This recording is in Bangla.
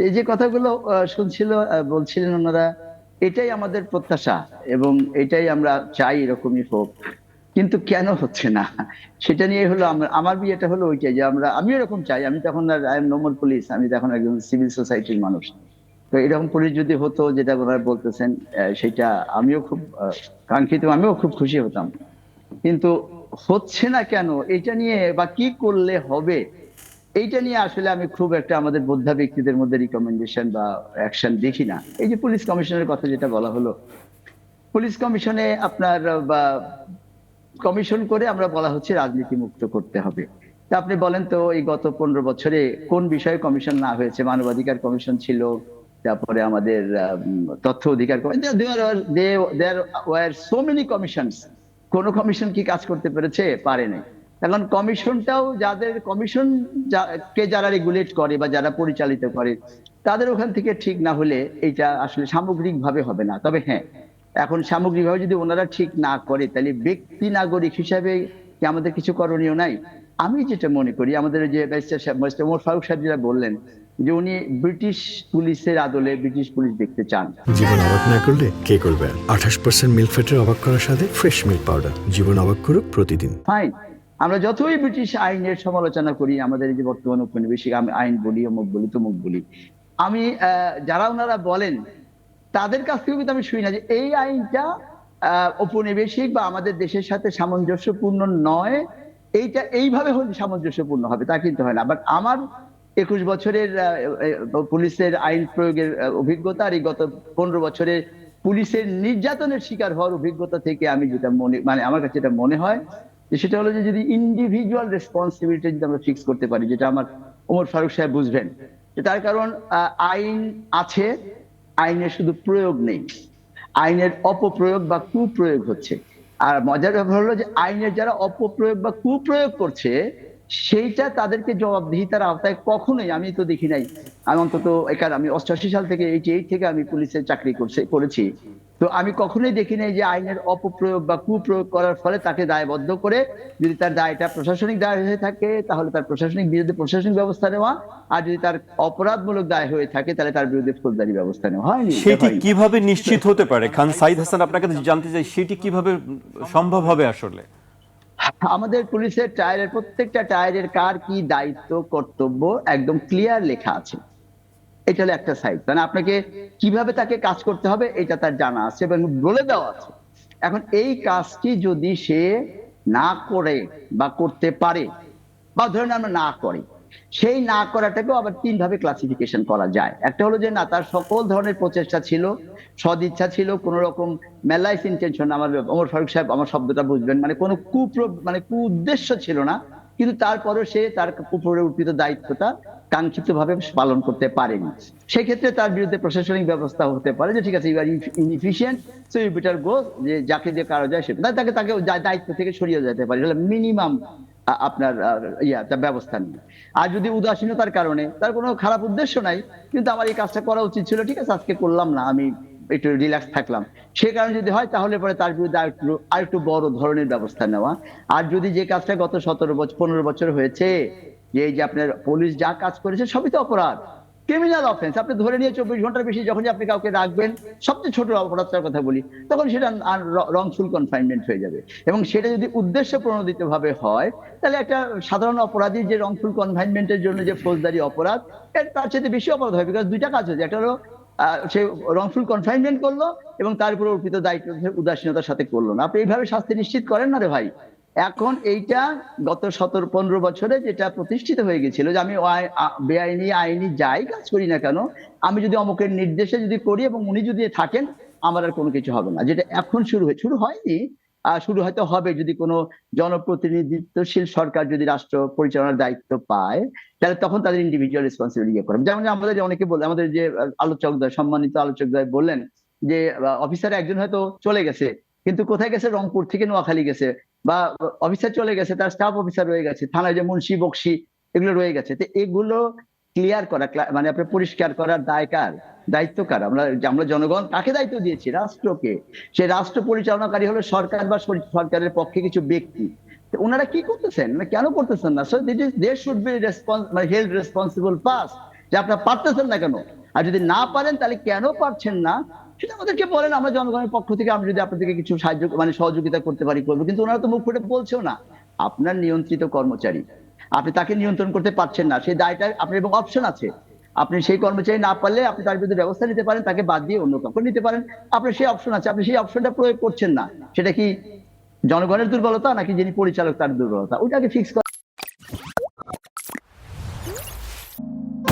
এই যে কথাগুলো বলছিলেন ওনারা, এটাই আমাদের প্রত্যাশা এবং এটাই আমরা চাই এরকমই হোক। কিন্তু কেন হচ্ছে না সেটা নিয়ে হলো আমার বিয়েটা হলো ওইটাই যে আমি এরকম চাই। আমি তখন আর I am no more police, আমি তখন একজন সিভিল সোসাইটির মানুষ। তো এরকম পুলিশ যদি হতো যেটা ওনারা বলতেছেন, সেটা আমিও খুব কাঙ্ক্ষিত, আমিও খুব খুশি হতাম। কিন্তু হচ্ছে না কেন, এটা নিয়ে বা কি করলে হবে এইটা নিয়ে আসলে আমি খুব একটা আমাদের বোদ্ধা ব্যক্তিদের মধ্যে রিকমেন্ডেশন বা অ্যাকশন দেখি না। এই যে পুলিশ কমিশনের কথা যেটা বলা হলো, পুলিশ কমিশনে আপনার বা কমিশন করে আমরা বলা হচ্ছে রাজনীতি মুক্ত করতে হবে। তা আপনি বলেন তো এই গত 15 বছরে কোন বিষয়ে কমিশন না হয়েছে? মানবাধিকার কমিশন ছিল, তারপরে আমাদের তথ্য অধিকার commission, there are so many commissions. কোন কমিশন কি কাজ করতে পেরেছে? পারে নাই। এখন কমিশনটাও যাদের কমিশন কে যারা রেগুলেট করে বা যারা পরিচালিত করে তাদের ওখান থেকে ঠিক না হলে এটা আসলে সামগ্রিকভাবে হবে না। তবে হ্যাঁ, এখন সামগ্রিকভাবে যদি ওনারা ঠিক না করে তাহলে ব্যক্তি নাগরিক হিসাবে কি আমাদের কিছু করণীয় নাই? আমি যেটা মনে করি, আমাদের যে ব্যারিস্টার ওমর ফারুক সাহেব যেটা বললেন যে উনি ব্রিটিশ পুলিশের আদলে ব্রিটিশ পুলিশ দেখতে চান। জীবন অবাক না করলে কে করবে? 28% মিল্ক ফ্যাটের অবাক করার সাথে ফ্রেশ মিল্ক পাউডার। জীবন অবাক করুক প্রতিদিন। ফাইন, আমরা যতই ব্রিটিশ আইনের সমালোচনা করি, আমাদের এই যে বর্তমান ঔপনিবেশিক আমি আইন বলি, অমুক বলি, তমুক বলি, আমি যারা ওনারা বলেন তাদের কাছ থেকেও কিন্তু আমি শুনি না যে এই আইনটা ঔপনিবেশিক বা আমাদের দেশের সাথে সামঞ্জস্যপূর্ণ নয়। এইটা এইভাবে হলে সামঞ্জস্যপূর্ণ হবে, তা কিন্তু হয় না। বাট আমার 21 বছরের পুলিশের আইন প্রয়োগের অভিজ্ঞতা আর এই গত 15 বছরের পুলিশের নির্যাতনের শিকার হওয়ার অভিজ্ঞতা থেকে আমি যেটা মানে আমার কাছে এটা মনে হয় যে সেটা হলো যে যদি ইন্ডিভিজুয়াল রেসপন্সিবিলিটি যদি আমরা ফিক্স করতে পারি, যেটা আমার ওমর ফারুক সাহেব বুঝবেন। তার কারণ আইন আছে, আইনের শুধু প্রয়োগ নেই, আইনের অপপ্রয়োগ বা কুপ্রয়োগ হচ্ছে। আর মজার ব্যাপার হলো যে আইনের যারা অপপ্রয়োগ বা কুপ্রয়োগ করছে সেইটা তাদেরকে জবাবদিহিতার আওতায় কখনোই আমি তো দেখি নাই। আমি অন্তত এখানে আমি 88 সাল থেকে 88 থেকে আমি পুলিশের চাকরি করেছি। তো আমি কখনোই দেখি নাই যে আইনের অপপ্রয়োগ বা কুপ্রয়োগ করার ফলে তাকে দায়বদ্ধ করে, যদি তার দায়টা প্রশাসনিক দায় হয়ে থাকে তাহলে তার প্রশাসনিক বিরুদ্ধে প্রশাসনিক ব্যবস্থা নেওয়া, আর যদি তার অপরাধমূলক দায় হয়ে থাকে তাহলে তার বিরুদ্ধে ফৌজদারি ব্যবস্থা নেওয়া। হয়নি, এটা সেটি হয়নি। কিভাবে নিশ্চিত হতে পারে? খান সাইদ হাসান, আপনার কাছে জানতে চাই সেটি কিভাবে সম্ভব হবে আসলে? আমাদের পুলিশের টায়ারের প্রত্যেকটা টায়ারের কার কি দায়িত্ব কর্তব্য একদম ক্লিয়ার লেখা আছে। এটা হলো একটা সাইড, মানে আপনাকে কিভাবে তাকে কাজ করতে হবে এটা তার জানা আছে এবং বলে দেওয়া আছে। এখন এই কাজটি যদি সে না করে বা করতে পারে, বা ধরেন আমরা না করি, সেই না করাটাকেও আবার 3 ভাবে ক্লাসিফিকেশন করা যায়। একটা হলো যে না, তার সকল ধরনের প্রচেষ্টা ছিল, সদিচ্ছা ছিল, কোন রকম ম্যালাইস ইন্টেনশন, আমার ওমর ফারুক সাহেব আমার শব্দটা বুঝবেন, মানে কোনো মানে উদ্দেশ্য ছিল না, কিন্তু তারপরেও সে তার উপরে অর্পিত দায়িত্বটা কাঙ্ক্ষিত ভাবে পালন করতে পারেনি। সেক্ষেত্রে তার বিরুদ্ধে প্রশাসনিক ব্যবস্থা হতে পারে যে ঠিক আছে, you are inefficient, so you better go, যে যাকে দিয়ে কারো যায় সে তাকে তাকে দায়িত্ব থেকে সরিয়ে যেতে পারে, মিনিমাম আপনার তার ব্যবস্থা নেই। আর যদি উদাসীনতার কারণে, তার কোনো খারাপ উদ্দেশ্য নাই, কিন্তু আমার এই কাজটা করা উচিত ছিল, ঠিক আছে আজকে করলাম না, আমি একটু রিল্যাক্স থাকলাম, সে কারণে যদি হয় তাহলে পরে তার বিরুদ্ধে আরেকটু বড় ধরনের ব্যবস্থা নেওয়া। আর যদি যে কাজটা গত 17 বছর 15 বছর হয়েছে, যে এই যে আপনার পুলিশ যা কাজ করেছে সবই তো অপরাধ, ক্রিমিনাল অফেন্স, আপনি ধরে নিয়ে 24 ঘন্টার বেশি যখনই আপনি কাউকে রাখবেন, সবচেয়ে ছোট অপরাধটার কথা বলি, তখন সেটা রংফুল কনফাইনমেন্ট হয়ে যাবে। এবং সেটা যদি উদ্দেশ্য প্রণোদিত ভাবে হয় তাহলে একটা সাধারণ অপরাধী যে রংফুল কনফাইনমেন্টের জন্য যে ফৌজদারি অপরাধ, তার চেয়ে বেশি অপরাধ হয়, বিকজ দুইটা কাজ হয়েছে। একটা হলো সে রংফুল কনফাইনমেন্ট করলো এবং তার উপরে অর্পিত দায়িত্ব উদাসীনতার সাথে করলো না। আপনি এইভাবে শাস্তি নিশ্চিত করেন না রে ভাই। এখন এইটা গত 17-15 বছরে যেটা প্রতিষ্ঠিত হয়ে গেছিল যে আমি বেআইনি আইনি যাই কাজ করি না কেন, আমি যদি অমুকের নির্দেশে যদি করি এবং উনি যদি থাকেন, আমার আর কোনো কিছু হবে না, যেটা এখন শুরু হয়নি, শুরু হয়তো হবে যদি কোনো জনপ্রতিনিধিত্বশীল সরকার যদি রাষ্ট্র পরিচালনার দায়িত্ব পায়, তাহলে তখন তাদের ইন্ডিভিজুয়াল রেসপন্সিবিলিটি করবে। যেমন আমাদের অনেকে বলে, আমাদের যে সম্মানিত আলোচকদ্বয় বললেন যে অফিসার একজন হয়তো চলে গেছে, কিন্তু কোথায় গেছে? রংপুর থেকে নোয়াখালী গেছে, বা অফিসার চলে গেছে, তার স্টাফ অফিসার রয়ে গেছে, থানায় যে মুন্সি বক্সি এগুলো রয়ে গেছে। তো এগুলো ক্লিয়ার করা, মানে আপনার পরিষ্কার করার দায় কার? দায়িত্ব কার? আমরা জনগণ কাকে দায়িত্ব দিয়েছি? রাষ্ট্রকে। সে রাষ্ট্র পরিচালনাকারী হলো সরকার বা সরকারের পক্ষে কিছু ব্যক্তি। ওনারা কি করতেছেন, মানে কেন করতেছেন না? So they should be held responsible first. যে আপনারা পারতেছেন না কেন, আর যদি না পারেন তাহলে কেন পারছেন না সেটা আমাদেরকে বলেন, আমরা জনগণের পক্ষ থেকে আমরা যদি আপনাদেরকে কিছু সাহায্য মানে সহযোগিতা করতে পারি করবো। কিন্তু ওনারা তো মুখ ফুটে বলছেও না। আপনার নিয়ন্ত্রিত কর্মচারী, আপনি তাকে নিয়ন্ত্রণ করতে পারছেন না, সেই দায়টা আপনার এবং অপশন আছে। আপনি সেই কর্মচারী না পারলে আপনি তার বিরুদ্ধে ব্যবস্থা নিতে পারেন, তাকে বাদ দিয়ে অন্য কাউকে নিতে পারেন। আপনার সেই অপশন আছে, আপনি সেই অপশনটা প্রয়োগ করছেন না। সেটা কি জনগণের দুর্বলতা নাকি যিনি পরিচালক তার দুর্বলতা? ওটাকে ফিক্স